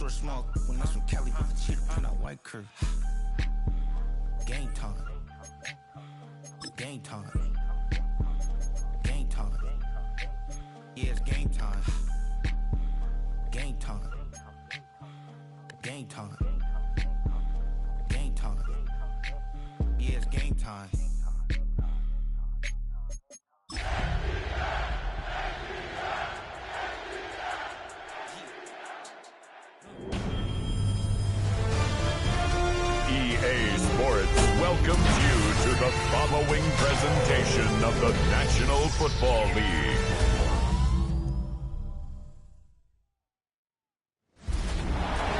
Short, small, when that's from Cali with the cheetah print out white curve. Game time. Game time. Game time. Yeah, it's game time. Game time. Game time. Game time. Yeah, it's game time. EA Sports welcomes you to the following presentation of the National Football League.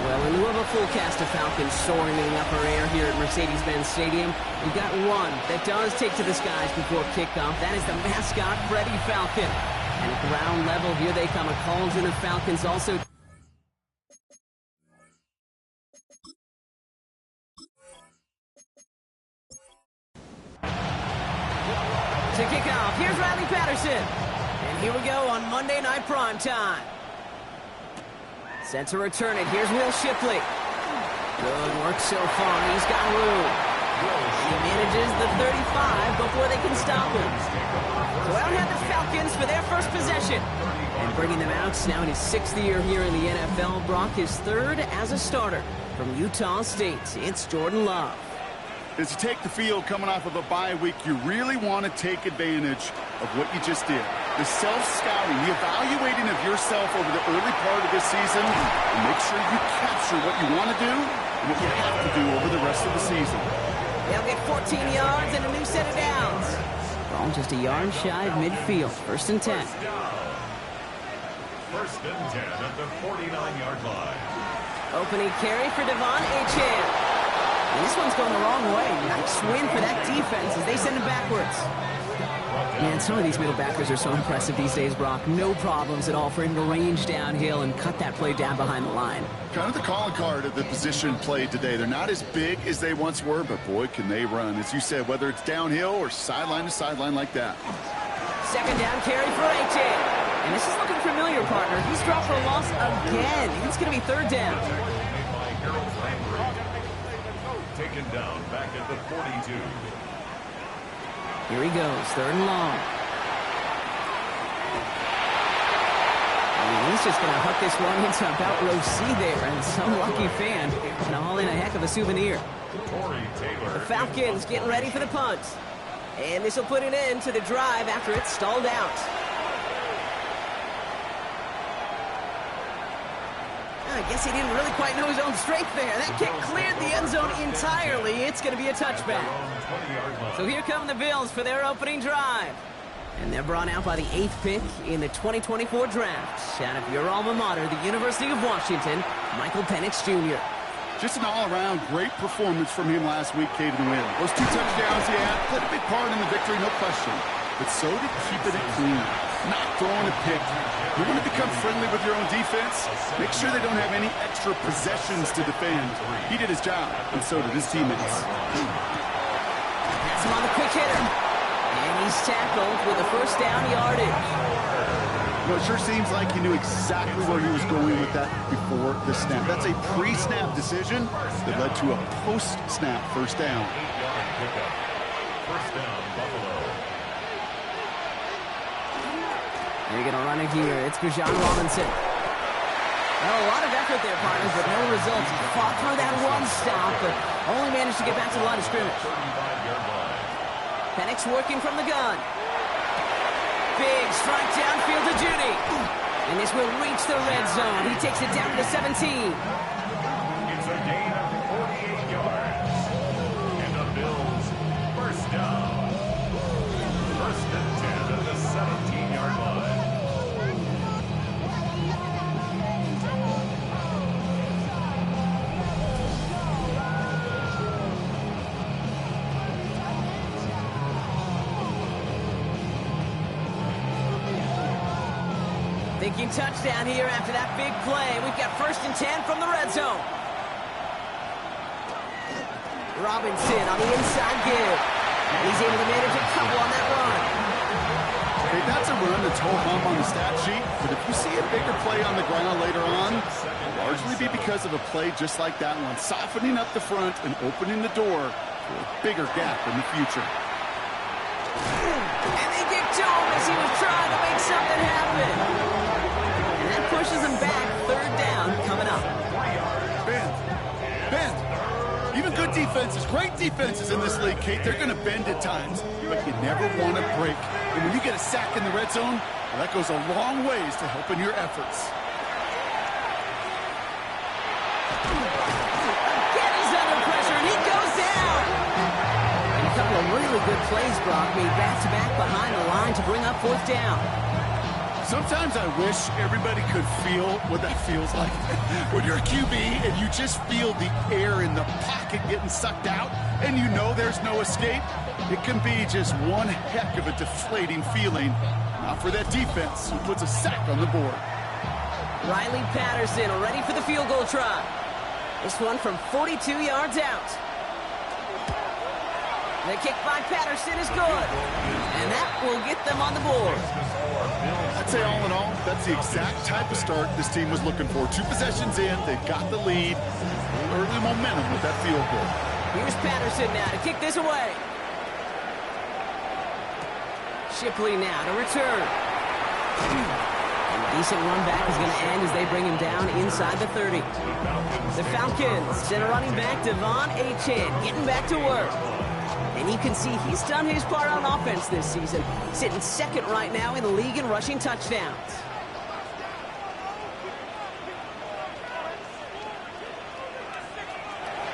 Well, in lieu of a full cast of Falcons soaring in the upper air here at Mercedes-Benz Stadium, we've got one that does take to the skies before kickoff. That is the mascot, Freddie Falcon. And at ground level, here they come. A cauldron of Falcons also... To kick off, here's Riley Patterson. And here we go on Monday Night Primetime. Set to return it. Here's Will Shipley. Good work so far. He's got room. He manages the 35 before they can stop him. So out have the Falcons for their first possession. And bringing them out now in his 6th year here in the NFL. Brock, his 3rd as a starter from Utah State. It's Jordan Love. As you take the field coming off of a bye week, you really want to take advantage of what you just did. The self-scouting, the evaluating of yourself over the early part of this season, and make sure you capture what you want to do and what you have to do over the rest of the season. They'll get 14 yards and a new set of downs. Ball just a yard shy of midfield. 1st and 10. 1st and 10 at the 49-yard line. Opening carry for Devon Achane. And this one's going the wrong way. Nice win for that defense as they send it backwards. Man, some of these middle backers are so impressive these days, Brock. No problems at all for him to range downhill and cut that play down behind the line. Kind of the calling card of the position played today. They're not as big as they once were, but boy, can they run. As you said, whether it's downhill or sideline to sideline like that. 2nd down carry for Achane. And this is looking familiar, partner. He's dropped for a loss again. It's going to be 3rd down. Taken down back at the 42. Here he goes, 3rd and long. And he's just going to hook this one into about row C there, and some lucky fan going to haul in a heck of a souvenir. The Falcons getting ready for the punt. And this will put an end to the drive after it's stalled out. I guess he didn't really quite know his own strength there. That kick cleared the end zone entirely. It's going to be a touchback. So here come the Bills for their opening drive. And they're brought out by the 8th pick in the 2024 draft. Out of your alma mater, the University of Washington, Michael Penix Jr. Just an all-around great performance from him last week, Cade, to win. Those 2 touchdowns he had played a big part in the victory, no question. But so did keeping it clean, not throwing a pick. You want to become friendly with your own defense? Make sure they don't have any extra possessions to defend. He did his job, and so did his teammates. That's him on the quick hitter. And he's tackled with a 1st down yardage. Well, it sure seems like he knew exactly where he was going with that before the snap. That's a pre-snap decision that led to a post-snap 1st down. 1st down, Buffalo. They're going to run it here. It's Bijan Robinson. Well, a lot of effort there, partners, but no results. He fought through that one stop, but only managed to get back to the line of scrimmage. Penix working from the gun. Big strike downfield to Judy. And this will reach the red zone. He takes it down to the 17. It's a gain of 48 yards. And the Bills, 1st down. 1st and 10 at the 17-yard line. Thinking touchdown here after that big play. We've got 1st and 10 from the red zone. Robinson on the inside give. And he's able to manage a couple on that run. Hey, that's a run that's whole bump on the stat sheet, but if you see a bigger play on the ground later on, it'll largely be because of a play just like that one, softening up the front and opening the door for a bigger gap in the future. And they get to him as he was trying to make something happen. And that pushes him back. Third down coming up. Bend. Even good defenses, great defenses in this league, Kate, they're going to bend at times, but you never want to break. And when you get a sack in the red zone, well, that goes a long ways to helping your efforts. Again, he's under pressure, and he goes down. And a couple of really good plays, Brock, made back-to-back behind the line to bring up fourth down. Sometimes I wish everybody could feel what that feels like. When you're a QB and you just feel the air in the pocket getting sucked out and you know there's no escape, it can be just one heck of a deflating feeling. Not for that defense who puts a sack on the board. Riley Patterson ready for the field goal try. This one from 42 yards out. The kick by Patterson is good. And that will get them on the board. I'd say all in all, that's the exact type of start this team was looking for. 2 possessions in, they've got the lead. Early momentum with that field goal. Here's Patterson now to kick this away. Shipley now to return. And a decent run back is going to end as they bring him down inside the 30. The Falcons send a running back, Devon Achane, getting back to work. And you can see he's done his part on offense this season, sitting second right now in the league in rushing touchdowns.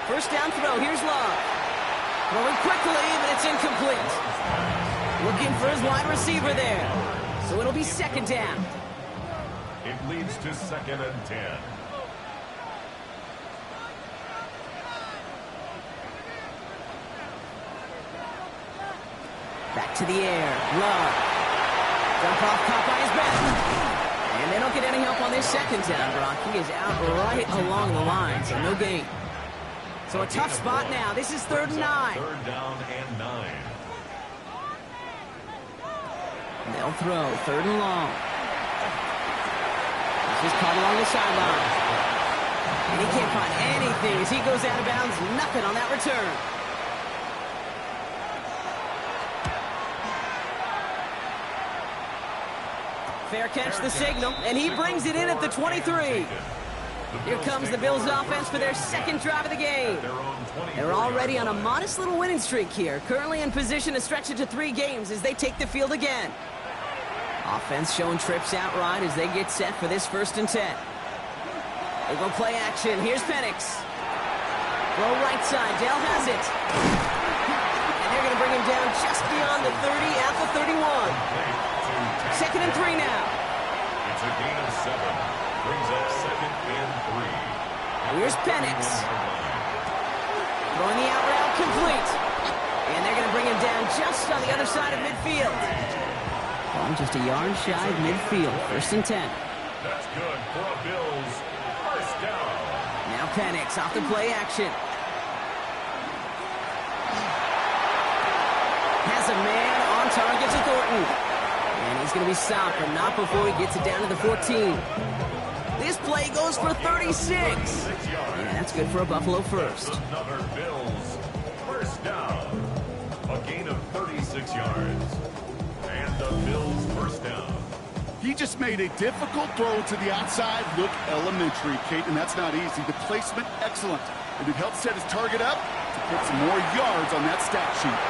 First down throw, here's Love. Throwing quickly, but it's incomplete. Looking for his wide receiver there. So it'll be second down. It leads to 2nd and 10. Back to the air. Love. Jump off, caught by his back. And they don't get any help on this second down, Brock. He is out right along the line, so no gain. So a tough spot now. This is 3rd and 9. 3rd down and 9. They'll throw. 3rd and long. This is caught along the sideline. And he can't find anything as he goes out of bounds. Nothing on that return. Fair catch the signal, and he brings it in at the 23. Here comes the Bills offense for their second drive of the game. They're already on a modest little winning streak here, currently in position to stretch it to 3 games as they take the field again. Offense showing trips outright as they get set for this 1st and 10. They go play action. Here's Penix. Throw right side. Dell has it. And they're going to bring him down just beyond the 30 at the 31. 2nd and 3 now. It's a gain of 7. Brings up 2nd and 3. Here's Penix. Throwing the out route complete. And they're going to bring him down just on the other side of midfield. Well, just a yard shy of midfield. 1st and 10. That's good for a Bills 1st down. Now Penix off the play action. Has a man on target to Thornton. And he's going to be stopped, but not before he gets it down to the 14. This play goes for 36. Yeah, that's good for a Buffalo first. Another Bills 1st down. A gain of 36 yards. And the Bills 1st down. He just made a difficult throw to the outside look elementary, Kate, and that's not easy. The placement, excellent. And it helped set his target up to put some more yards on that stat sheet.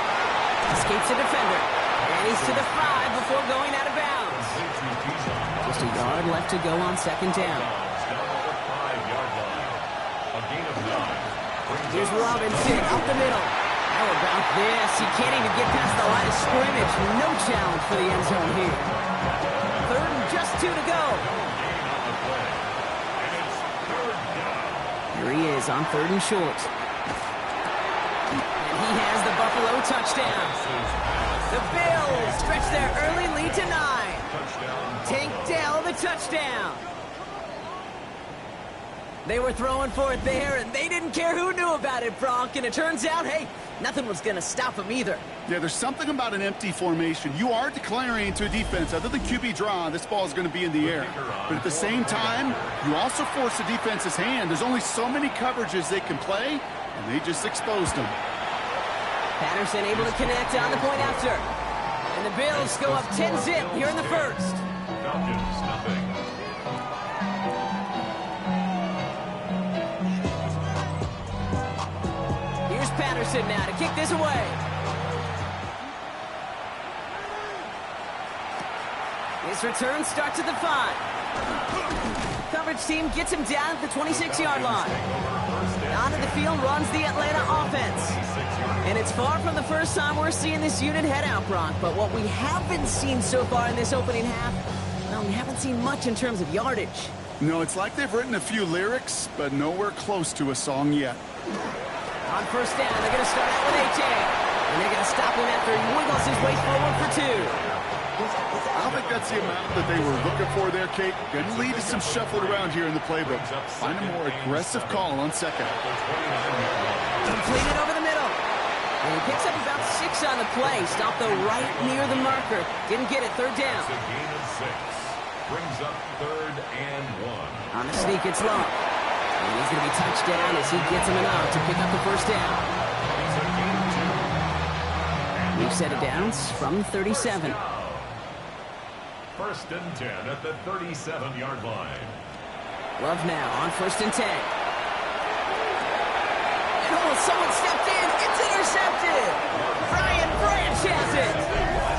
Escapes a defender. And he's to the 5 before going out of bounds. Just a yard left to go on 2nd down. Here's Robinson up the middle. How about this? He can't even get past the line of scrimmage. No challenge for the end zone here. 3rd and just 2 to go. Here he is on 3rd and short. And he has the Buffalo touchdown. The Bills stretch their early lead to 9. Tank Dell the touchdown. They were throwing for it there, and they didn't care who knew about it, Brock. And it turns out, hey, nothing was going to stop them either. Yeah, there's something about an empty formation. You are declaring to a defense, other than QB draw, this ball is going to be in the air. But at the same time, you also force the defense's hand. There's only so many coverages they can play, and they just exposed them. Patterson able to connect on the point after. And the Bills go up 10-zip here in the first. Falcons, nothing. Here's Patterson now to kick this away. His return starts at the 5. Coverage team gets him down at the 26-yard line. Onto the field runs the Atlanta offense. And it's far from the first time we're seeing this unit head out, Brock. But what we haven't seen so far in this opening half, well, we haven't seen much in terms of yardage. No, it's like they've written a few lyrics, but nowhere close to a song yet. On first down, they're going to start out with A.J. And they're going to stop him after he wiggles his way forward for 2. I don't think that's the amount that they were looking for there, Kate. Going to lead to some shuffling around here in the playbook. Find a more aggressive call on second. Completed over the middle. And he picks up about 6 on the play. Stopped though right near the marker. Didn't get it. Third down. It's a gain of 6. Brings up 3rd and 1. On the sneak, it's long. And he's going to be touched down as he gets him enough to pick up the first down. It's a gain of 2. New set of downs from 37. First and 10 at the 37-yard line. Love now on first and 10. And someone stepped in. It's intercepted. Brian Branch has it.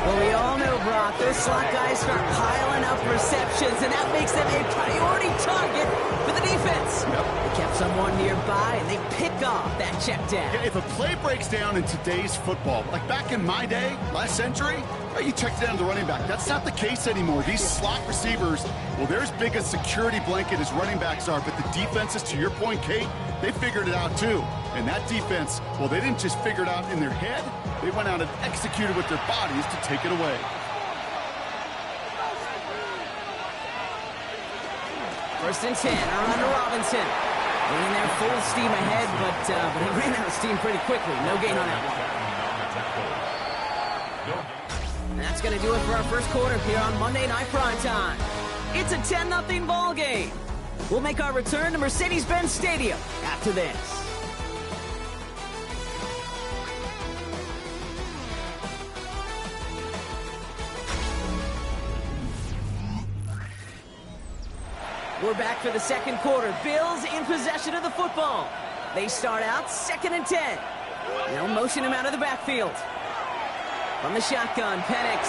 Well, we all know, Brock, those slot guys start piling up receptions, and that makes them a priority target for the defense. They kept someone nearby, and they pick off that check down. Yeah, if a play breaks down in today's football, like back in my day, last century, you checked down the running back. That's not the case anymore. These slot receivers, well, they're as big a security blanket as running backs are, but the defenses, to your point, Kate, they figured it out too. And that defense, well, they didn't just figure it out in their head. They went out and executed with their bodies to take it away. First and 10, around to Robinson. Running there full steam ahead, but he ran out of steam pretty quickly. No gain on that one. And that's going to do it for our first quarter here on Monday Night Primetime. It's a 10-0 ball game. We'll make our return to Mercedes-Benz Stadium after this. We're back for the second quarter. Bills in possession of the football. They start out 2nd and 10. They'll motion him out of the backfield. From the shotgun, Penix.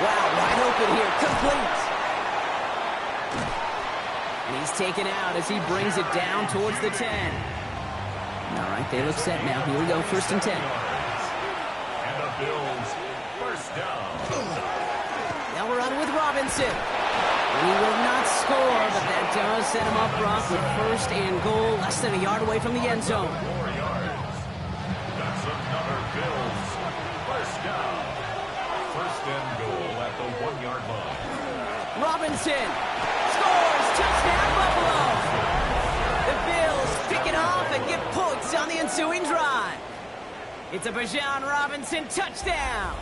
Wow, wide open here, complete. And he's taken out as he brings it down towards the 10. All right, they look set now. Here we go, 1st and 10. And the Bills, first down. Now we're on with Robinson. He will not score, but that does set him up, Brock, with 1st and goal, less than a yard away from the end zone. 4 yards. That's another Bills, first down. 1st and goal at the 1-yard line. Robinson scores, touchdown Buffalo. The Bills pick it off and get points on the ensuing drive. It's a Bijan Robinson touchdown.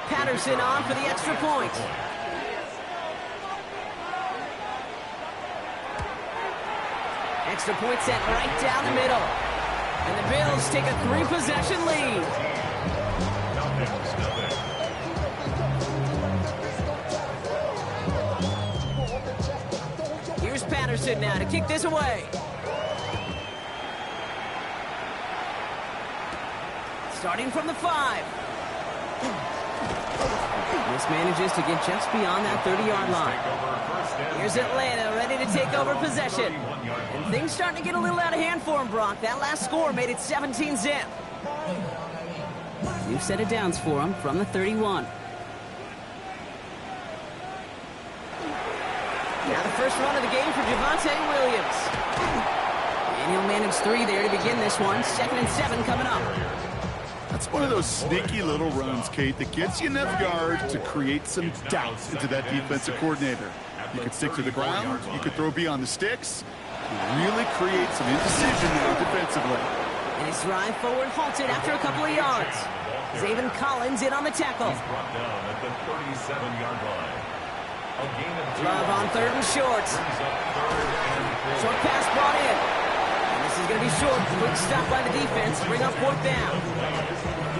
Patterson on for the extra point. Extra point set right down the middle. And the Bills take a 3-possession lead. Here's Patterson now to kick this away. Starting from the 5. Mismanages to get just beyond that 30-yard line. Here's Atlanta ready to take over possession. And things starting to get a little out of hand for him, Brock. That last score made it 17-zip. New set of downs for him from the 31. Now the first run of the game for Javonte Williams. And he'll manage 3 there to begin this one. 2nd and 7 coming up. That's one of those sneaky little runs, Kate, that gets you enough yards to create some doubt into that defensive coordinator. You could stick to the ground, you could throw beyond the sticks, really create some indecision there defensively. And his drive forward halted after a couple of yards. Zaven Collins in on the tackle. Brought down at the 37-yard line. Love on 3rd and short. Short pass brought in. And this is going to be short. Quick stop by the defense. Bring up 4th down.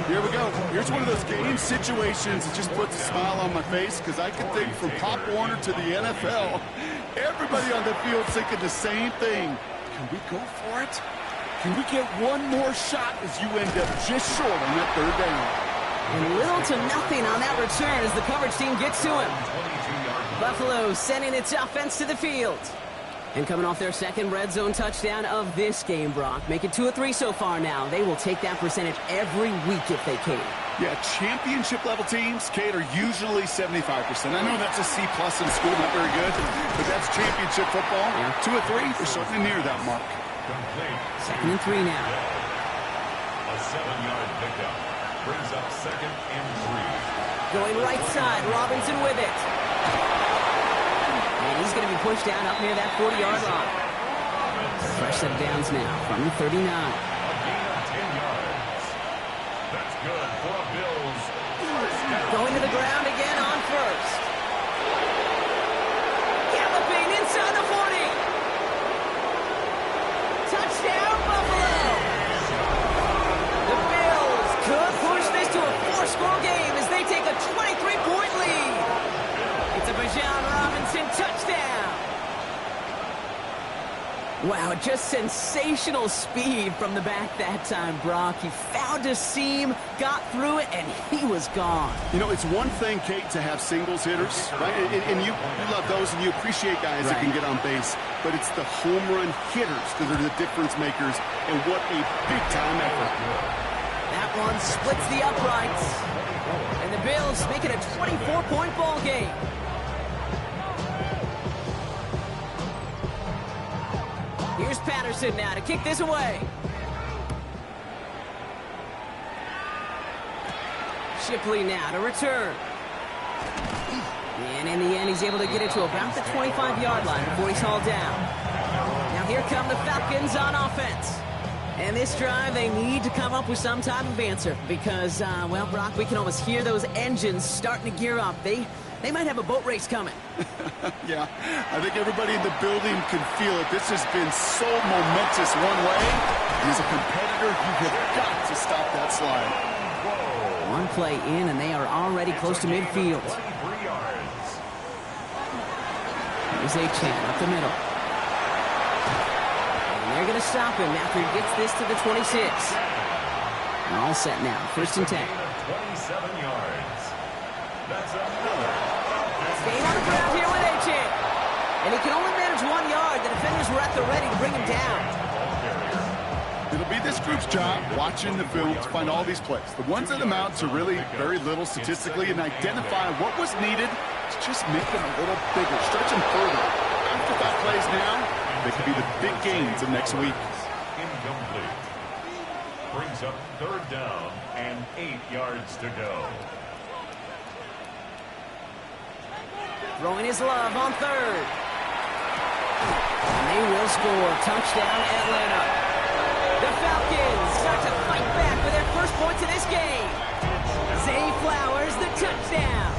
Here we go. Here's one of those game situations that just puts a smile on my face because I can think from Pop Warner to the NFL, everybody on the field thinking the same thing. Can we go for it? Can we get one more shot as you end up just short on that 3rd down? And little to nothing on that return as the coverage team gets to him. Buffalo sending its offense to the field. And coming off their 2nd red zone touchdown of this game, Brock. Make it 2 of 3 so far now. They will take that percentage every week if they can. Yeah, championship-level teams, Kate, are usually 75%. I know that's a C+ in school, not very good, but that's championship football. Yeah. 2 of 3, we're certainly near that mark. 2nd and 3 now. A 7-yard pickup brings up 2nd and 3. Going right side, Robinson with it. And he's going to be pushed down up near that 40-yard line. Fresh set of downs now from the 39. A gain of 10 yards. That's good for a Bills first down. Going to the ground again on 1st. Galloping inside the 40. Touchdown, Buffalo. The Bills could push this to a 4-score game as they take a 23-point lead. It's a Bijan Robinson touchdown. Wow, just sensational speed from the back that time, Brock. He found a seam, got through it, and he was gone. You know, it's one thing, Kate, to have singles hitters, right? And you love those, and you appreciate guys that can get on base. But it's the home run hitters that are the difference makers, and what a big-time effort. That one splits the uprights. And the Bills make it a 24-point ball game. Here's Patterson now to kick this away. Shipley now to return. And in the end, he's able to get it to about the 25-yard line before he's hauled down. Now here come the Falcons on offense. And this drive, they need to come up with some type of answer because, well, Brock, we can almost hear those engines starting to gear up. They might have a boat race coming. Yeah, I think everybody in the building can feel it. This has been so momentous one way. As a competitor, you have got to stop that slide. One play in, and they are already close to midfield. Here's A-Chan up the middle. And they're going to stop him after he gets this to the 26. And all set now, 1st and 10. 27 yards. That's another. Staying on the ground here with A-Chan. And he can only manage 1 yard. The defenders were at the ready to bring him down. It'll be this group's job, watching the film, to find all these plays. The ones that amount to really very little statistically and identify what was needed to just make them a little bigger, stretch them further. After 5 plays now, they could be the big gains of next week. Incomplete. Brings up 3rd down and 8 yards to go. Throwing his love on 3rd. And they will score. Touchdown, Atlanta. The Falcons start to fight back for their first points of this game. Zay Flowers, the touchdown.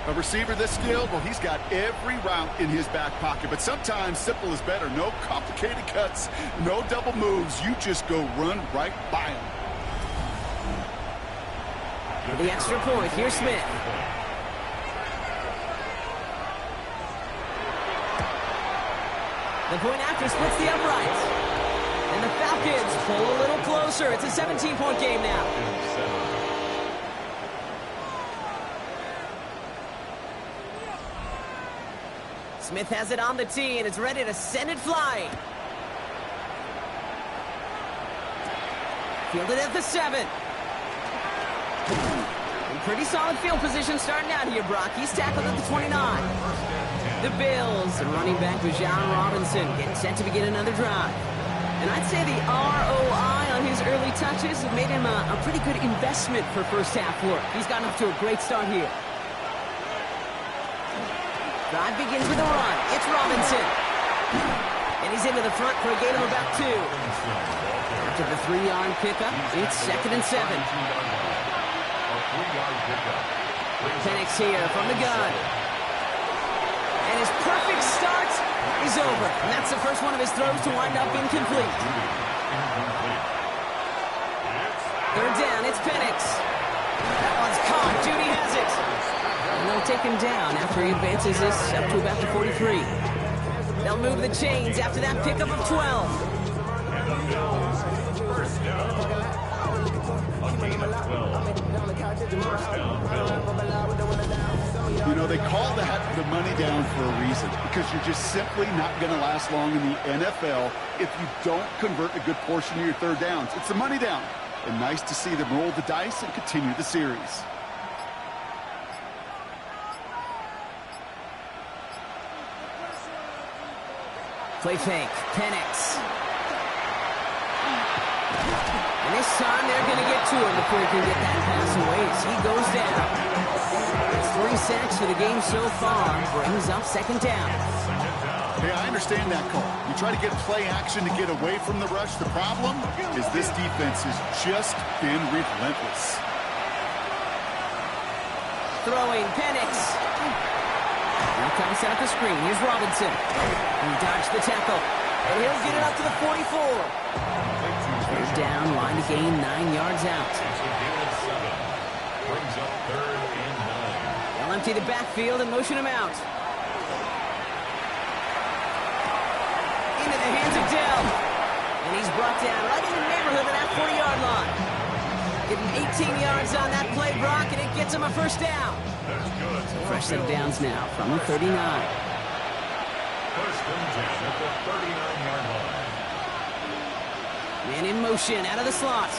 A receiver this skilled, well, he's got every route in his back pocket. But sometimes simple is better. No complicated cuts, no double moves. You just go run right by him. For the extra point, here's Smith. The point after splits the uprights. And the Falcons pull a little closer. It's a 17-point game now. Smith has it on the tee and is ready to send it flying. Fielded at the 7. And pretty solid field position starting out here, Brock. He's tackled at the 29. The Bills, running back Bijan Robinson, getting set to begin another drive. And I'd say the ROI on his early touches have made him a pretty good investment for first half work. He's gotten off to a great start here. Drive begins with a run. It's Robinson. And he's into the front for a gain of about 2. After the 3-yard pickup, it's 2nd and 7. Penix here from the gun. And his perfect start is over. And that's the first one of his throws to wind up incomplete. 3rd down, it's Penix. That one's caught. Judy has it. And they'll take him down after he advances this up to about the 43. They'll move the chains after that pickup of 12. And the Bills, first down. A gain of 12. First down, Bills. You know, they call that the money down for a reason, because you're just simply not going to last long in the NFL if you don't convert a good portion of your 3rd downs. It's the money down. And nice to see them roll the dice and continue the series. Play fake. Penix. And this time they're going to get to him before he can get that pass away as he goes down. 3 sacks for the game so far. Brings up 2nd down. Hey, I understand that call. You try to get play action to get away from the rush. The problem is this defense has just been relentless. Throwing Penix. Now comes out the screen. Here's Robinson. He dodged the tackle. And he'll get it up to the 44. 3rd down, line to gain 9 yards out. It's a gain of 7. Brings up 3rd and 9. They'll empty the backfield and motion him out. Into the hands of Dell. And he's brought down right in the neighborhood of that 40-yard line. Give him 18 yards on that play, Brock, and it gets him a 1st down. That's good. Fresh set of downs now from the 39. 1st and 10 at the 39-yard line. Man in motion out of the slot.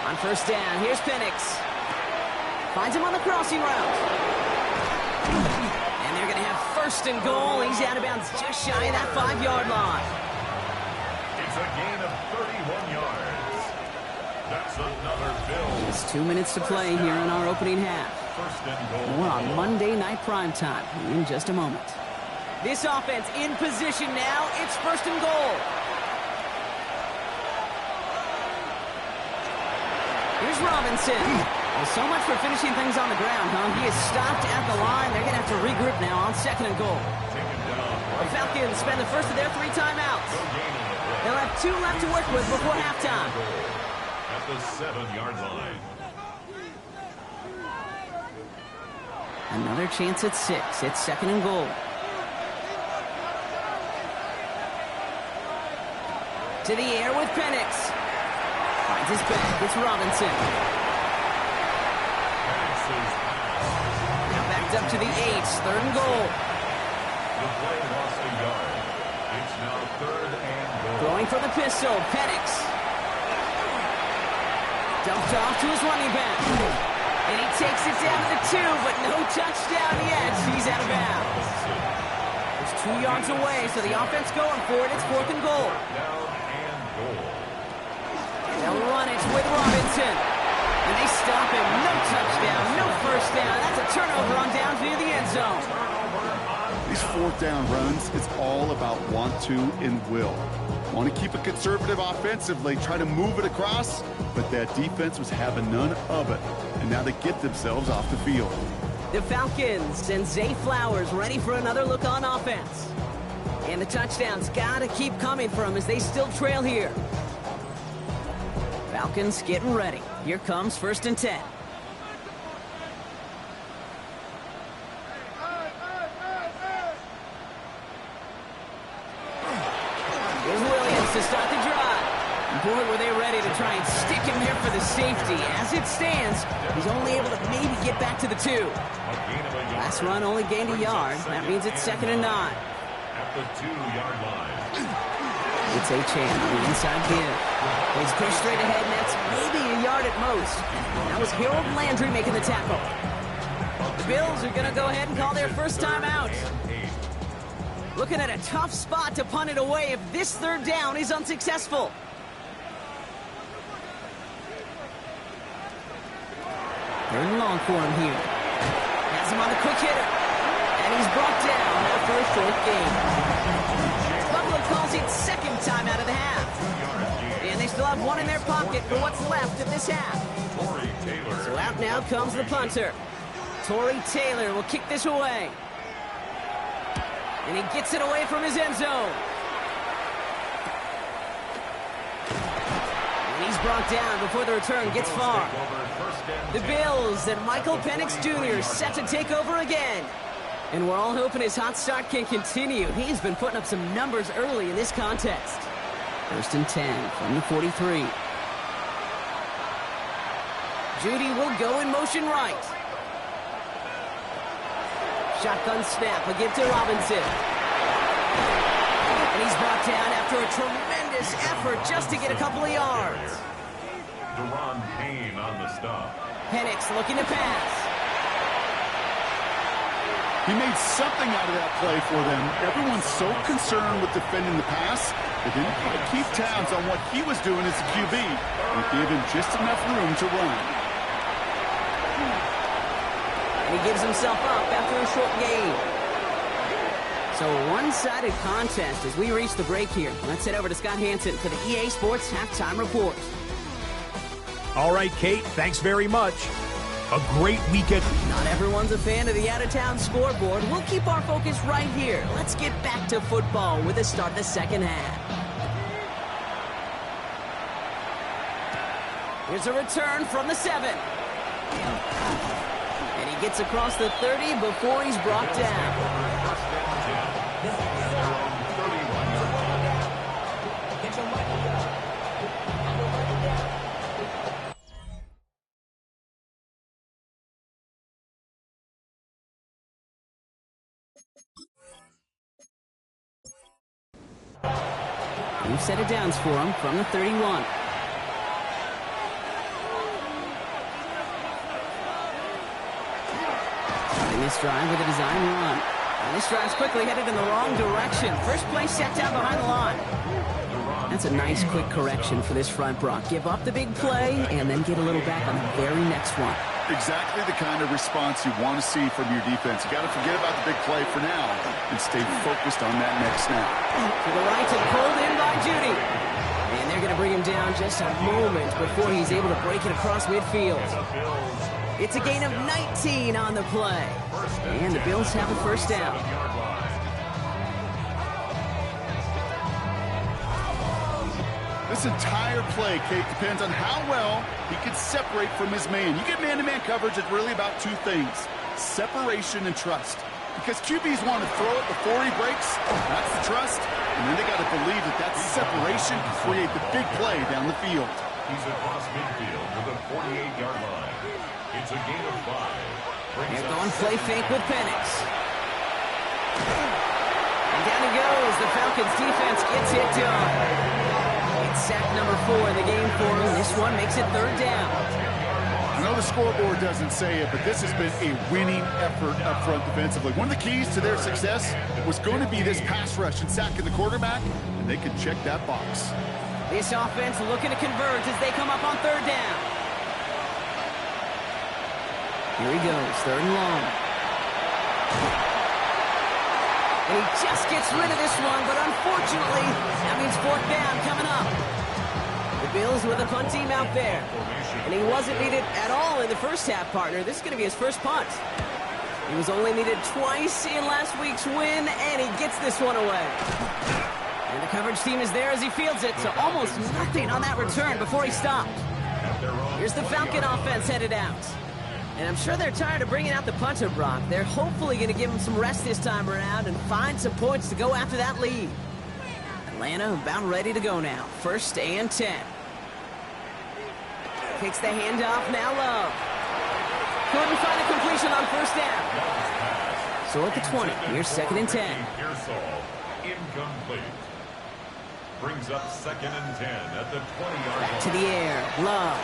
On 1st down, here's Penix. Finds him on the crossing route. And they're going to have 1st and goal. He's out of bounds just shy of that 5-yard line. It's a gain of 31 yards. That's another Bill. It's 2 minutes to play here in our opening half. 1st and goal. More on Monday Night Primetime in just a moment. This offense in position now. It's 1st and goal. Here's Robinson. Well, so much for finishing things on the ground, huh? He is stopped at the line. They're going to have to regroup now on 2nd and goal. The Falcons spend the first of their 3 timeouts. They'll have 2 left to work with before halftime. At the 7-yard line. Another chance at 6. It's 2nd and goal. To the air with Penix. Finds his back. It's Robinson. Now backed up to the 8. 3rd and goal. The play lost a yard. It's now 3rd and goal. Throwing for the pistol. Penix. Dumped off to his running back. And he takes it down to the 2, but no touchdown yet. He's out of bounds. It's 2 yards away, so the offense going for it. It's 4th and goal. Down and goal. They'll run it with Robinson. And they stop him. No touchdown, no 1st down. That's a turnover on down near the end zone. These 4th down runs, it's all about want to and will. Want to keep it conservative offensively, try to move it across, but that defense was having none of it. And now they get themselves off the field. The Falcons and Zay Flowers ready for another look on offense. And the touchdowns got to keep coming for them as they still trail here. Falcons getting ready. Here comes 1st and 10. Here's Williams to start the drive. Boy, were they ready to try and stick him there for the safety. As it stands, he's only able to maybe get back to the 2. Last run only gained a yard. That means it's 2nd and 9. At the 2-yard line. It's Achane on the inside give. He's pushed straight ahead, and that's maybe a yard at most. That was Harold Landry making the tackle. The Bills are going to go ahead and call their first time out. Looking at a tough spot to punt it away if this 3rd down is unsuccessful. Third and long for him here. Has him on the quick hitter. And he's brought down after a short game. Buffalo calls it second time out of the half. And they still have one in their pocket for what's left of this half. So out now comes the punter. Torrey Taylor will kick this away. And he gets it away from his end zone. And he's brought down before the return gets far. The Bills and Michael Penix Jr. set to take over again. And we're all hoping his hot start can continue. He's been putting up some numbers early in this contest. First and 10 from the 43. Judy will go in motion right. Shotgun snap, a give to Robinson. And he's brought down after a tremendous effort just to get a couple of yards. Deron Payne on the stop. Penix looking to pass. He made something out of that play for them. Everyone's so concerned with defending the pass, they didn't keep tabs on what he was doing as a QB. And gave him just enough room to run. And he gives himself up after a short gain. So a one-sided contest as we reach the break here. Let's head over to Scott Hansen for the EA Sports Halftime Report. All right, Kate, thanks very much. A great weekend. Not everyone's a fan of the out-of-town scoreboard. We'll keep our focus right here. Let's get back to football with the start of the second half. Here's a return from the 7. And he gets across the 30 before he's brought down. New set of downs for him from the 31. Starting this drive with a design run. And this drive's quickly headed in the wrong direction. First play set down behind the line. That's a nice quick correction for this front, Brock. Give up the big play and then get a little back on the very next one. Exactly the kind of response you want to see from your defense. You got to forget about the big play for now and stay focused on that next snap. To the right and pulled in by Judy. And they're going to bring him down just a moment before he's able to break it across midfield. It's a gain of 19 on the play. And the Bills have a first down. This entire play, Kate, depends on how well he can separate from his man. You get man-to-man coverage, it's really about two things: separation and trust. Because QBs want to throw it before he breaks. That's the trust. And then they got to believe that that separation can create the big play down the field. He's across midfield to the 48-yard line. It's a gain of 5. They're going play fake with Penix. And down he goes. The Falcons defense gets it done. It's sack number 4 in the game for him. This one makes it third down. I know the scoreboard doesn't say it, but this has been a winning effort up front defensively. One of the keys to their success was going to be this pass rush and sacking the quarterback, and they can check that box. This offense looking to converge as they come up on third down. Here he goes, third and long. And he just gets rid of this one, but unfortunately, that means fourth down coming up. The Bills with a punt team out there. And he wasn't needed at all in the first half, partner. This is going to be his first punt. He was only needed twice in last week's win, and he gets this one away. And the coverage team is there as he fields it, so almost nothing on that return before he stopped. Here's the Falcon offense headed out. And I'm sure they're tired of bringing out the punter, Brock. They're hopefully going to give him some rest this time around and find some points to go after that lead. Atlanta about ready to go now. First and 10. Takes the handoff, now Love. Couldn't find a completion on first down. So at the 20, here's second and 10. Incomplete. Brings up second and 10 at the 20-yard line. Back to the air, Love.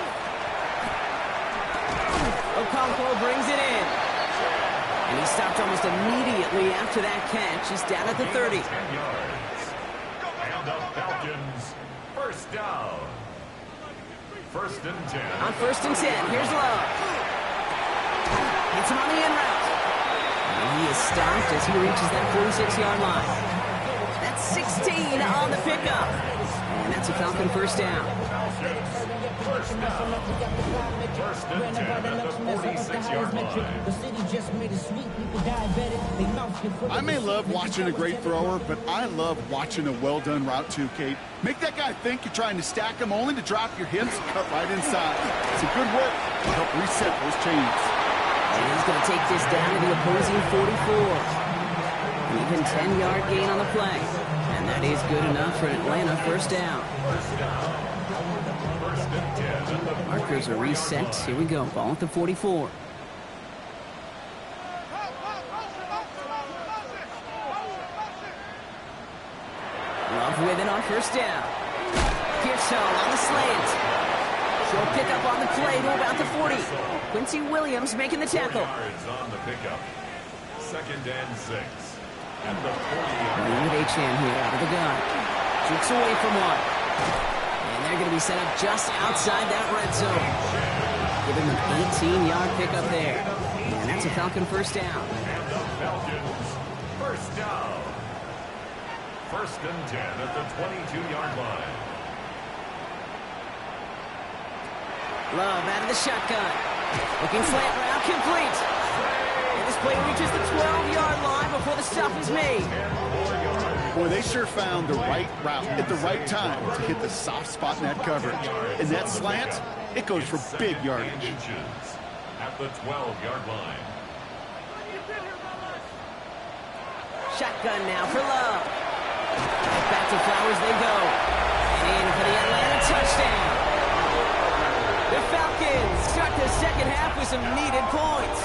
Okonkwo brings it in. And he stopped almost immediately after that catch. He's down at the 30. 10 yards. And the Falcons, first down. First and 10. On first and 10, here's Love. stopped as he reaches that 46-yard line. That's 16 on the pickup. And that's a Falcon first down. First and 10 at the 46-yard line. I may love watching a great thrower, but I love watching a well-done route too, Kate. Make that guy think you're trying to stack him only to drop your hips and cut right inside. It's a good work to help reset those chains. And he's going to take this down to the opposing 44. An even 10-yard gain on the play. And that is good enough for an Atlanta first down. Markers are reset. Here we go. Ball at the 44. Love with it on first down. Pearson on the slant. Short pickup on the play to about the 40. Quincy Williams making the tackle. Yards on the pickup. Second and 6. At the 40-yard Running with Achane here out of the gun. Jukes away from one. And they're going to be set up just outside that red zone. Give him an 18-yard pickup there. And that's a Falcon first down. And the Falcons first down. First and 10 at the 22-yard line. Love out of the shotgun. Looking slant route complete. And this play reaches the 12-yard line before the stop is made. Boy, they sure found the right route at the right time to hit the soft spot in that coverage. And that slant, it goes for big yardage. At the 12-yard line. Shotgun now for Love. Back to Flowers they go. And in for the Atlanta touchdown. The Falcons start the second half with some needed points.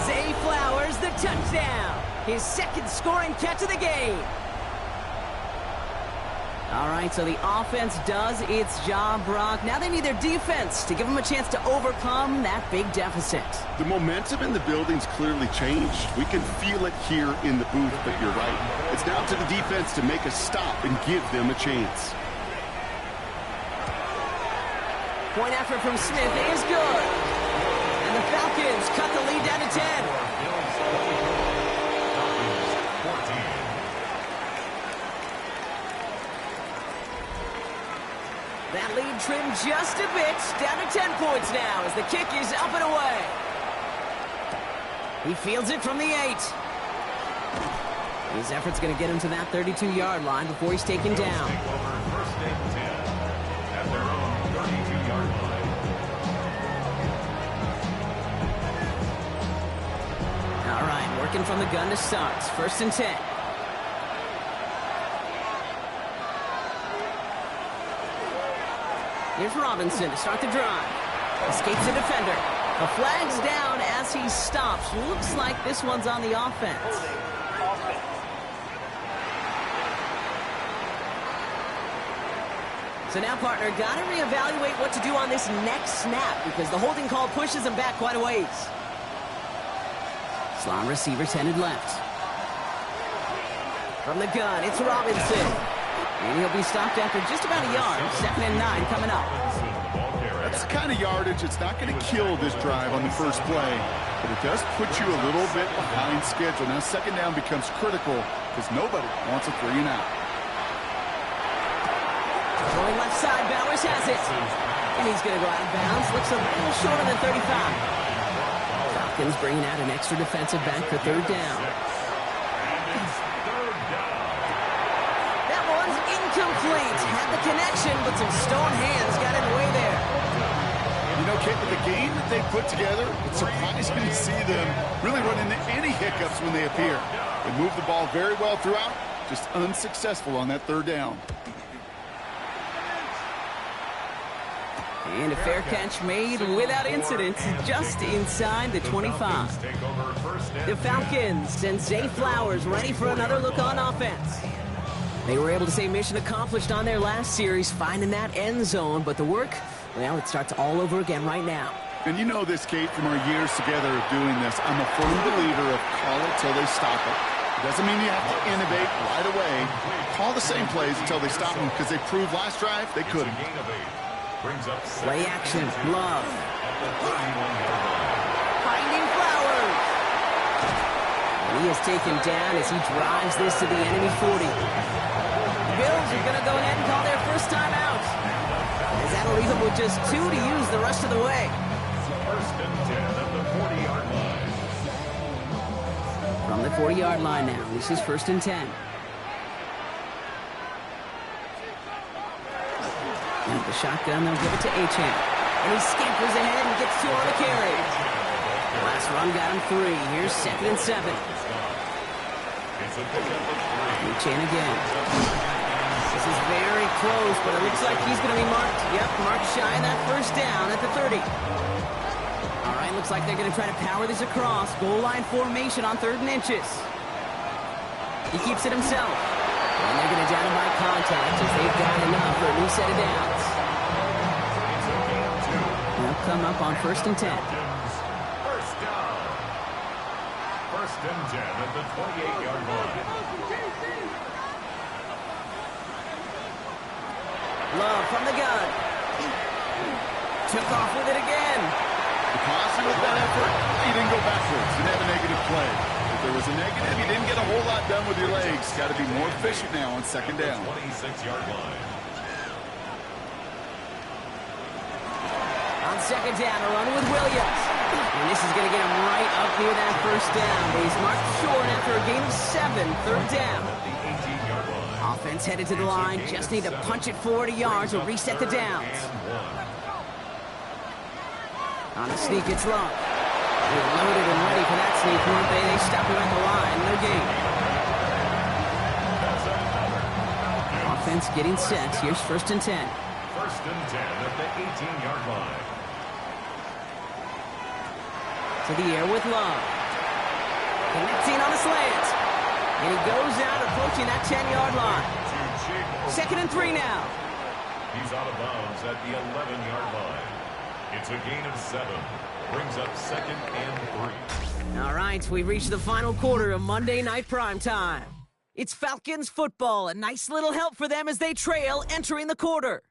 Zay Flowers, the touchdown. His second scoring catch of the game. All right, so the offense does its job, Brock. Now they need their defense to give them a chance to overcome that big deficit. The momentum in the building's clearly changed. We can feel it here in the booth, but you're right. It's now to the defense to make a stop and give them a chance. Point effort from Smith is good. And the Falcons cut the lead down to 10. That lead trimmed just a bit, down to 10 points now as the kick is up and away. He fields it from the 8. His effort's going to get him to that 32-yard line before he's taken down. First and 10 at their own 32-yard line. All right, working from the gun to start. First and 10. Here's Robinson to start the drive. Escapes the defender. The flag's down as he stops. Looks like this one's on the offense. So now, partner, got to reevaluate what to do on this next snap because the holding call pushes him back quite a ways. Slot receiver's headed left. From the gun, it's Robinson. And he'll be stopped after just about a yard. 2nd and 9 coming up. That's the kind of yardage it's not going to kill this drive on the first play, but it does put you a little bit behind schedule. Now, second down becomes critical because nobody wants a 3 and out. Going left side, Bowers has it. And he's going to go out of bounds. Looks a little shorter than 35. Falcons bringing out an extra defensive back for 3rd down. That one's incomplete. Had the connection, but some stone hands got in the way there. You know, Kate, with the game that they put together, it's surprising to see them really run into any hiccups when they appear. They move the ball very well throughout, just unsuccessful on that 3rd down. And a fair catch made without incident, just inside the 25. The Falcons and Zay Flowers ready for another look on offense. They were able to say mission accomplished on their last series, finding that end zone, but the work, well, it starts all over again right now. And you know this, Kate, from our years together of doing this. I'm a firm believer of call it till they stop it. It doesn't mean you have to innovate right away. Call the same plays until they stop them because they proved last drive they couldn't. Play action, Love. Finding Flowers. And he is taken down as he drives this to the enemy 40. The Bills are going to go ahead and call their first time out, as that'll leave them with just 2 to use the rest of the way. First and 10 at the 40-yard line. From the 40-yard line now, this is first and 10. And the shotgun, they'll give it to Achane. And he scampers ahead and gets 2 on the carry. Last run got him 3. Here's second and 7. Achane again. This is very close, but it looks like he's going to be marked. Yep, marked shy of that first down at the 30. All right, looks like they're going to try to power this across. Goal line formation on 3rd and inches. He keeps it himself. And they're going to down him by contact as they've got enough for a new set of downs. They'll come up on first and 10. First down. First and 10 at the 28-yard line. Love from the gun. Took off with it again. The caution with that effort, he didn't go backwards. He didn't have a negative play. If there was a negative, you didn't get a whole lot done with your legs. Got to be more efficient now on second down. 26-yard line. On second down, a run with Williams. And this is going to get him right up near that first down. But he's marked short after a gain of 7, 3rd down. The 18-yard line. Offense headed to the line. Just need to punch it 40 yards or reset the downs. On the sneak, it's Love. They're loaded and ready for that sneak, weren't they? They stop him at the line. No gain. Offense getting set. Here's first and 10. First and 10 at the 18-yard line. To the air with Love. Connecting on the slant. And he goes out approaching that 10-yard line. Second and 3 now. He's out of bounds at the 11-yard line. It's a gain of 7. Brings up second and 3. All right, we've reached the final quarter of Monday Night Primetime. It's Falcons football. A nice little help for them as they trail entering the quarter.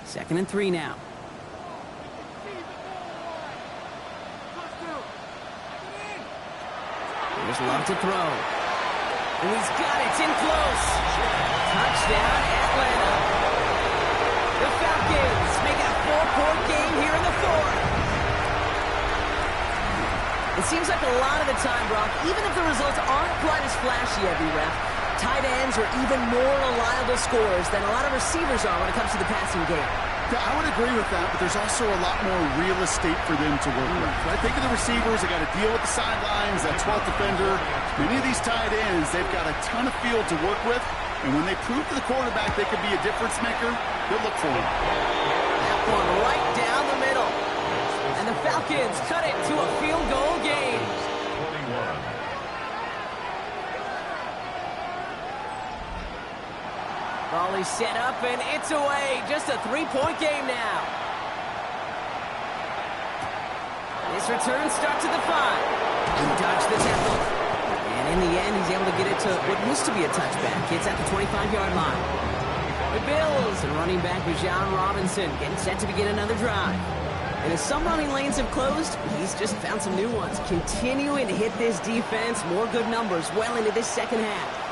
Second and 3 now. Here's Love to throw. And he's got it. It's in close. Touchdown, Atlanta. The Falcons make it a 4-point game here in the 4th. It seems like a lot of the time, Brock, even if the results aren't quite as flashy every rep, tight ends are even more reliable scorers than a lot of receivers are when it comes to the passing game. Yeah, I would agree with that, but there's also a lot more real estate for them to work with. I think of the receivers, they got to deal with the sidelines, that 12th defender. Many of these tight ends, they've got a ton of field to work with, and when they prove to the quarterback they could be a difference maker, they'll look for him. That one right down the middle. And the Falcons cut it to a field goal game. 21. Ball is set up, and it's away. Just a 3-point game now. This return starts at the 5. He dodged the tackle. And in the end, he's able to get it to what used to be a touchback. It's at the 25-yard line. The Bills and running back Bijan Robinson getting set to begin another drive. And as some running lanes have closed, he's just found some new ones. Continuing to hit this defense, more good numbers well into this second half.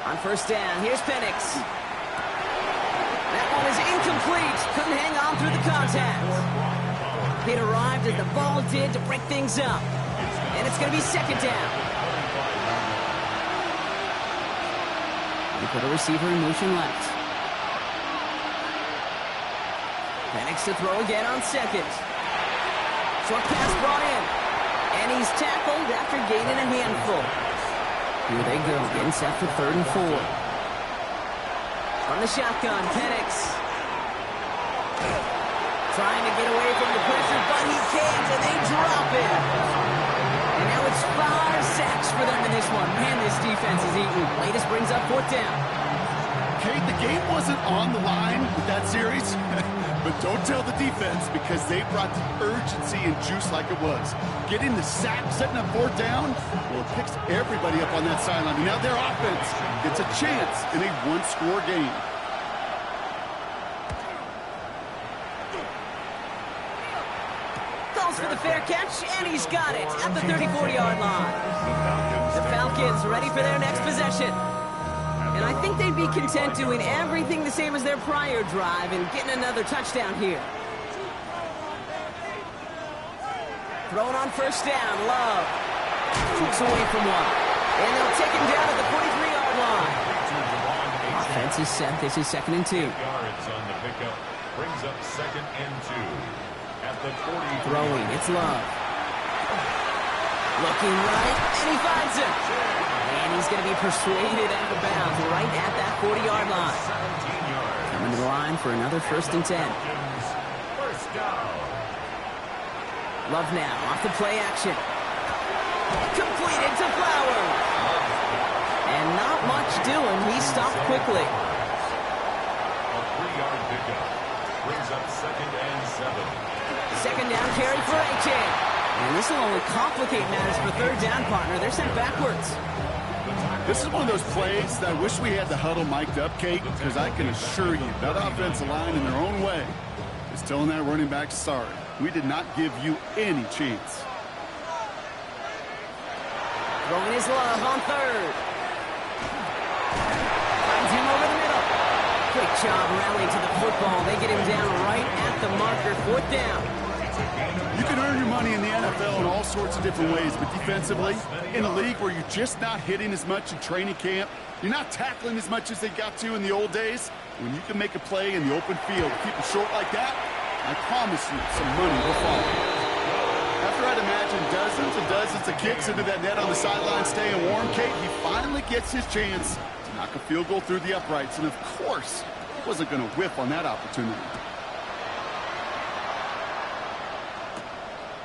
On first down, here's Penix. That one is incomplete. Couldn't hang on through the contact. It arrived as the ball did to break things up. And it's going to be second down. They put a receiver in motion left. Penix to throw again on second. Short pass brought in. And he's tackled after gaining a handful. Here they go, getting set for 3rd and 4. From the shotgun, Penix. Trying to get away from the pressure, but he can't, and they drop it. And now it's 5 sacks for them in this one. Man, this defense is eating. Latest brings up 4th down. Kate, the game wasn't on the line with that series, But don't tell the defense, because they brought the urgency and juice like it was. Getting the sack, setting up fourth down, well, it picks everybody up on that sideline. And now their offense gets a chance in a one-score game. Calls for the fair catch, and he's got it at the 34-yard line. The Falcons ready for their next possession. And I think they'd be content doing everything the same as their prior drive and getting another touchdown here. Throwing on first down, Love. Kicks away from one. And they'll take him down at the 43-yard line. Offense is set. This is 2nd and 2. Yards on the pickup. Brings up 2nd and 2. At the 40. Throwing, it's Love. Looking right, and he finds him. And he's going to be persuaded out of bounds right at that 40-yard line. 17 yards. Coming to the line for another 1st and 10. First down. Love now, off the play action. Completed to Flowers. And not much doing. He stopped quickly. A 3-yard pickup. Brings up 2nd and 7. 2nd down carry for A-Chain. And this will only complicate matters for 3rd down, partner. They're sent backwards. This is one of those plays that I wish we had the huddle mic'd up, Kate, because I can assure you that offensive line in their own way is telling that running back, sorry, we did not give you any chance. Throwing his Love on 3rd. Finds him over the middle. Quick job rallying to the football. They get him down right at the marker. 4th down. You can earn your money in the NFL in all sorts of different ways, but defensively, in a league where you're just not hitting as much in training camp, you're not tackling as much as they got to in the old days, when you can make a play in the open field, keep it short like that, I promise you some money will follow. After I'd imagine dozens and dozens of kicks into that net on the sideline staying warm, Kate, he finally gets his chance to knock a field goal through the uprights, and of course, he wasn't going to whiff on that opportunity.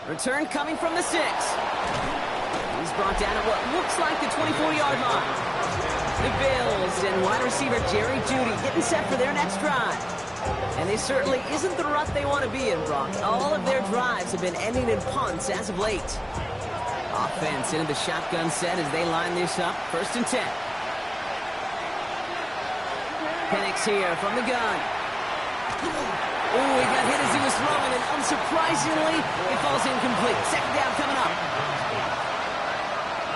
Return coming from the 6. He's brought down at what looks like the 24-yard line. The Bills and wide receiver Jerry Jeudy getting set for their next drive. And this certainly isn't the rut they want to be in, Brock. All of their drives have been ending in punts as of late. Offense into the shotgun set as they line this up. 1st and 10. Penix here from the gun. Ooh, he got hit as he was throwing, and unsurprisingly, it falls incomplete. 2nd down coming up.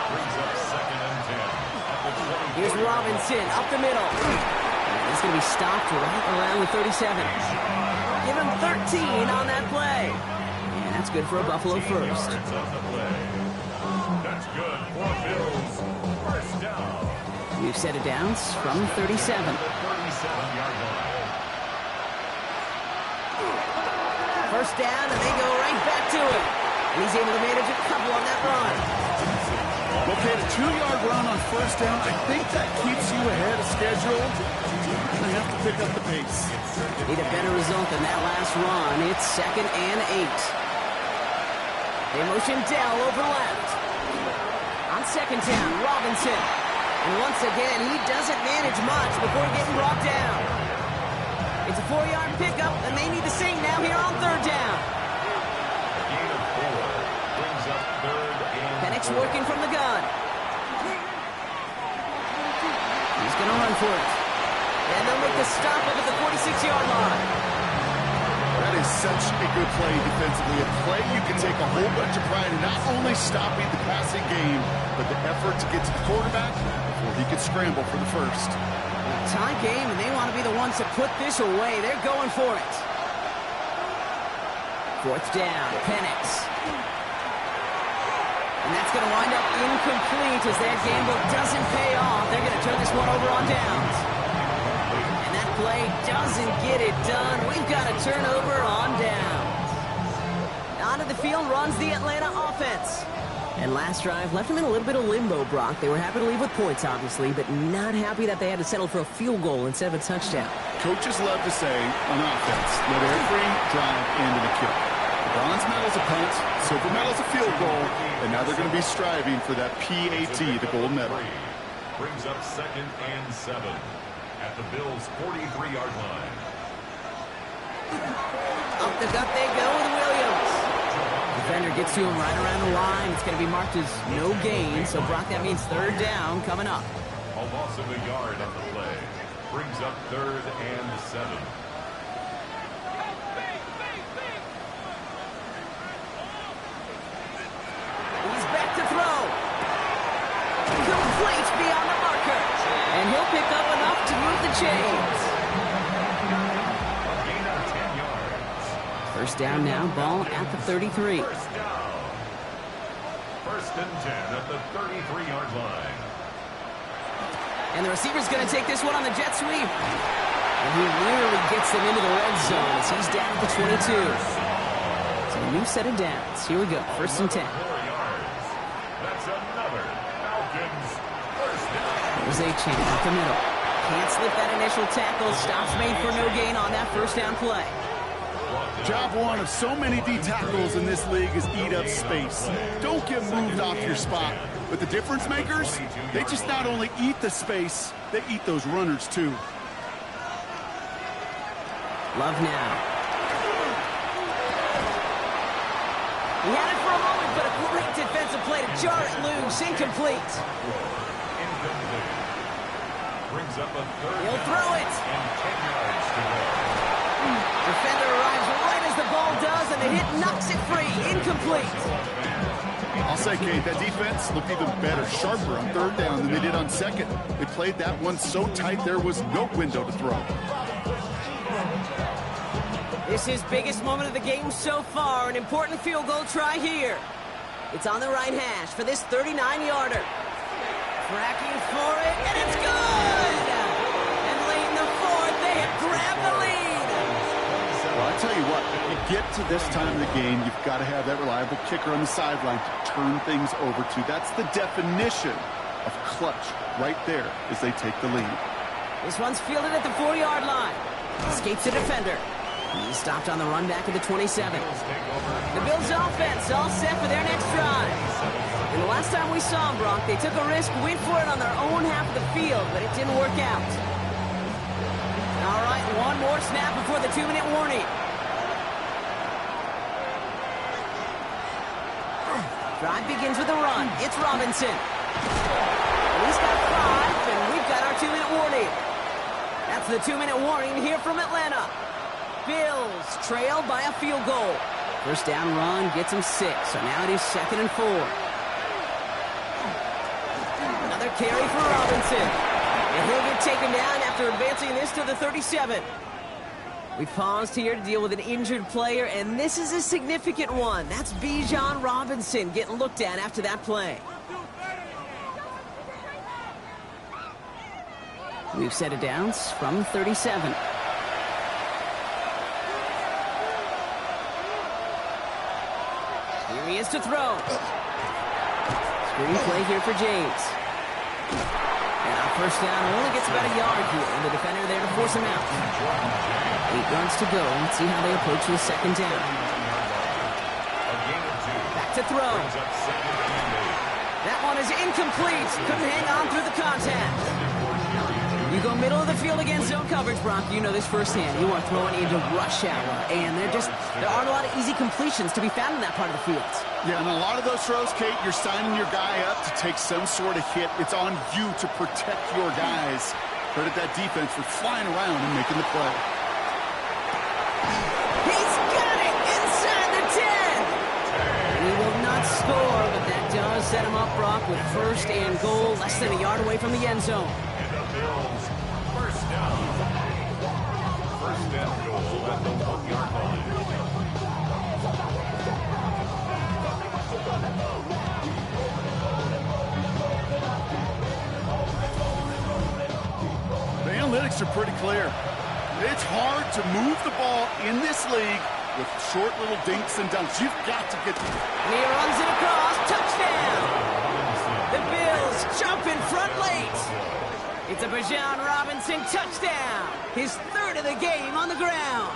Brings up 2nd and 10. Here's Robinson up the middle. He's going to be stopped right around the 37. Give him 13 on that play. And that's good for a Buffalo first. That's good for Bills. First down. We've set it downs from 37. 37-yard line. First down, and they go right back to it. And he's able to manage a couple on that run. Okay, a 2-yard run on first down, I think that keeps you ahead of schedule. You're going to have to pick up the pace. Need a better result than that last run. It's 2nd and 8. They motion Dell over left. On 2nd down, Robinson. And once again, he doesn't manage much before getting brought down. It's a 4-yard pickup, and they need the same now here on 3rd down. Gain of 4 brings up 3rd and Penix working from the gun. He's going to run for it. And they'll make the stop up at the 46-yard line. That is such a good play defensively. A play you can take a whole bunch of pride in not only stopping the passing game, but the effort to get to the quarterback before he could scramble for the first. Tie game, and they want to be the ones to put this away. They're going for it. 4th down, Penix. And that's going to wind up incomplete as that gamble doesn't pay off. They're going to turn this one over on downs. And that play doesn't get it done. We've got a turnover on downs. Onto the field runs the Atlanta offense. And last drive left them in a little bit of limbo, Brock. They were happy to leave with points, obviously, but not happy that they had to settle for a field goal instead of a touchdown. Coaches love to say on offense, let every drive end in a kill. The bronze medal's a punt, silver medal's a field goal, and now they're going to be striving for that PAT, the gold medal. brings up 2nd and 7 at the Bills' 43-yard line. Up the gut they go with Williams. Defender gets to him right around the line. It's going to be marked as no gain, so Brock, that means third down coming up. A loss of a yard on the play. Brings up 3rd and 7. He's back to throw. Complete beyond the marker. And he'll pick up enough to move the chains. A gain of 10 yards. First down now, ball at the 33. First down. 1st and 10 at the 33-yard line. And the receiver's going to take this one on the jet sweep. And he literally gets them into the red zone as he's down at the 22. So a new set of downs. Here we go, 1st and 10. 4 yards. That's another Falcons first down. There's a chance up the middle. Can't slip that initial tackle. Stops made for no gain on that first down play. Job one of so many D tackles in this league is eat up space. Don't get moved off your spot. But the difference makers, they just not only eat the space, they eat those runners too. Love now. He had it for a moment, but a great defensive play to jar it loose. Incomplete. Incomplete. Brings up a 3rd He'll throw it. and 10 yards to go. Defender arrives right as the ball does, and the hit knocks it free. Incomplete. I'll say, Kate, that defense looked even better, sharper on 3rd down than they did on 2nd. They played that one so tight there was no window to throw. This is biggest moment of the game so far. An important field goal try here. It's on the right hash for this 39-yarder. Tracking for it, and it's good! And late in the 4th, they have grabbed the lead. Well, I tell you what, if you get to this time of the game, you've got to have that reliable kicker on the sideline to turn things over to. That's the definition of clutch right there as they take the lead. This one's fielded at the 4-yard line. Escapes the defender. He's stopped on the run back at the 27. The Bills offense all set for their next drive. And the last time we saw them, Brock, they took a risk, went for it on their own half of the field, but it didn't work out. All right, one more snap before the 2-minute warning. Drive begins with a run. It's Robinson. He's got 5, and we've got our 2-minute warning. That's the 2-minute warning here from Atlanta. Bills trail by a field goal. First down run gets him 6, so now it is 2nd and 4. Another carry for Robinson. And he'll get taken down after advancing this to the 37. We paused here to deal with an injured player, and this is a significant one. That's Bijan Robinson getting looked at after that play. We've set it downs from 37. Here he is to throw. Screen play here for James. And our first down only gets about a yard here, and the defender there to force him out. 8 yards to go. Let's see how they approach this 2nd down. Back to throw. That one is incomplete. Couldn't hang on through the contact. You go middle of the field against zone coverage, Brock. You know this firsthand. You are throwing into rush hour, and there aren't a lot of easy completions to be found in that part of the field. Yeah, and a lot of those throws, Kate, you're signing your guy up to take some sort of hit. It's on you to protect your guys. Credit that defense for flying around and making the play. He's got it inside the 10. He will not score, but that does set him up, Brock, with 1st and goal, less than a yard away from the end zone. Bills first down. 1st and goal at the 1-yard line. The analytics are pretty clear. It's hard to move the ball in this league with short little dinks and dunks. You've got to get... And he runs it across. Touchdown! The Bills jump in front late. It's a Bijan Robinson touchdown. His 3rd of the game on the ground.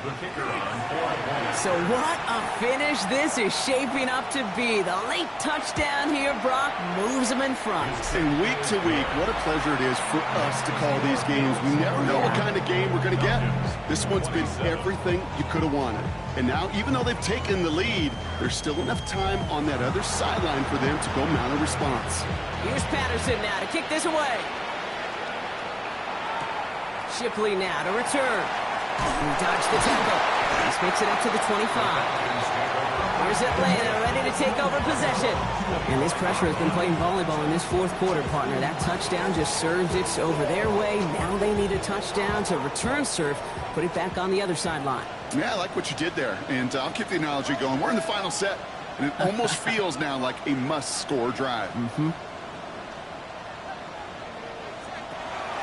The the kicker on 4th and 1. So what a finish this is shaping up to be. The late touchdown here, Brock, moves them in front. And week to week, what a pleasure it is for us to call these games. We never know what kind of game we're going to get. This one's been everything you could have wanted. And now, even though they've taken the lead, there's still enough time on that other sideline for them to go mount a response. Here's Patterson now to kick this away. Shipley now to return. He dodged the tackle. He makes it up to the 25. Here's Atlanta ready to take over possession. And this pressure has been playing volleyball in this fourth quarter, partner. That touchdown just served it over their way. Now they need a touchdown to return serve, put it back on the other sideline. Yeah, I like what you did there. And I'll keep the analogy going. We're in the final set, and it almost feels now like a must-score drive.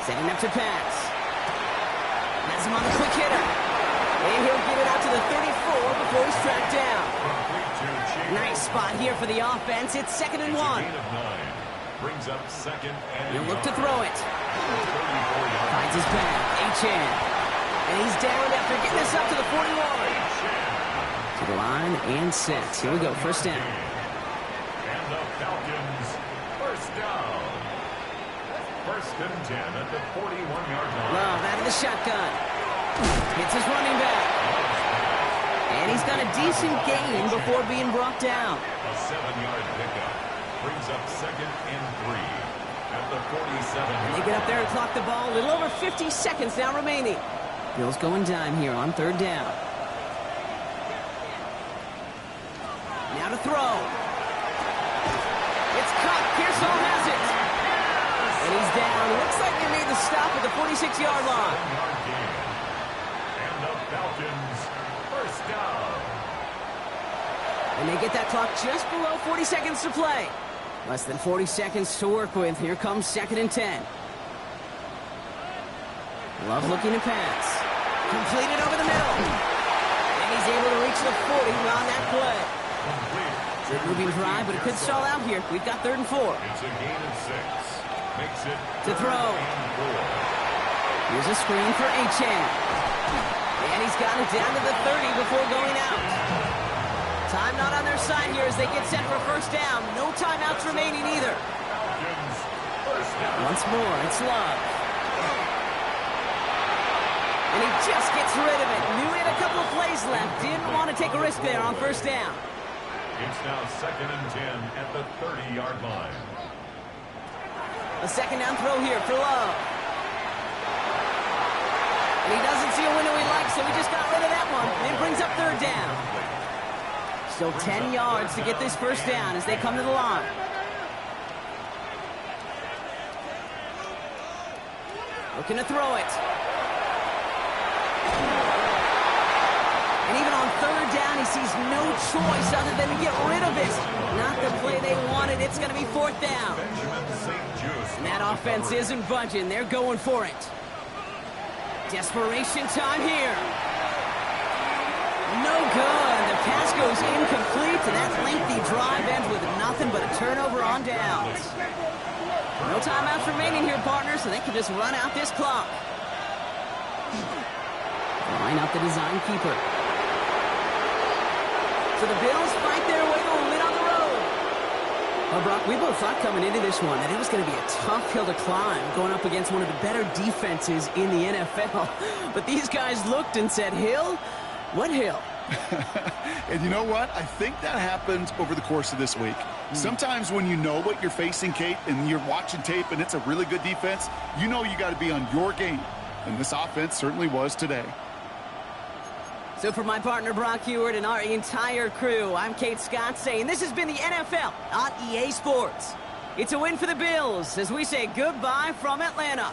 Setting up to pass. Has him on the quick hitter. And he'll get it out to the 34 before he's tracked down. Nice spot here for the offense. It's 2nd and 1. Brings up 2nd and He'll look to throw it. Finds his back. Achan. And he's down after getting this up to the 41. To the line and set. Here we go. First down. And the Falcons, first down. 1st and 10 at the 41-yard line. Love out of the shotgun. Hits his running back. And he's done a decent gain before being brought down. A 7-yard pickup. Brings up 2nd and 3 at the 47. They get up there and clock the ball. A little over 50 seconds now remaining. Bills going dime here on 3rd down. Now to throw. It's caught. Pearsall has it. And he's down. Looks like they made the stop at the 46-yard line. And the Falcons, first down. And they get that clock just below 40 seconds to play. Less than 40 seconds to work with. Here comes 2nd and 10. Love looking to pass. Completed over the middle. And he's able to reach the 40 on that play. Good moving drive, but it could stall out here. We've got 3rd and 4. It's a gain of 6. Makes it To throw. Here's a screen for Achan. And he's got it down to the 30 before going out. Time not on their side here as they get set for first down. No timeouts remaining either. Once more, it's Love. And he just gets rid of it. Knew he had a couple of plays left. Didn't want to take a risk there on first down. It's now 2nd and 10 at the 30-yard line. A 2nd down throw here for Love. And he doesn't see a window he likes, so he just got rid of that one. And it brings up 3rd down. Still 10 yards to get this first down as they come to the line. Looking to throw it. And even on 3rd down, he sees no choice other than to get rid of it. Not the play they wanted. It's going to be 4th down. And that offense isn't budging. They're going for it. Desperation time here. No good. The pass goes incomplete, and that lengthy drive ends with nothing but a turnover on downs. No timeouts remaining here, partners, so they can just run out this clock. Line up the design keeper. So the Bills fight their way to a win on the road. Well, Brock, we both thought coming into this one that it was going to be a tough hill to climb going up against one of the better defenses in the NFL. But these guys looked and said, Hill? What hill? And you know what? I think that happened over the course of this week. Sometimes when you know what you're facing, Kate, and you're watching tape and it's a really good defense, you know you got to be on your game. And this offense certainly was today. So for my partner Brock Heward and our entire crew, I'm Kate Scott saying this has been the NFL on EA Sports. It's a win for the Bills as we say goodbye from Atlanta.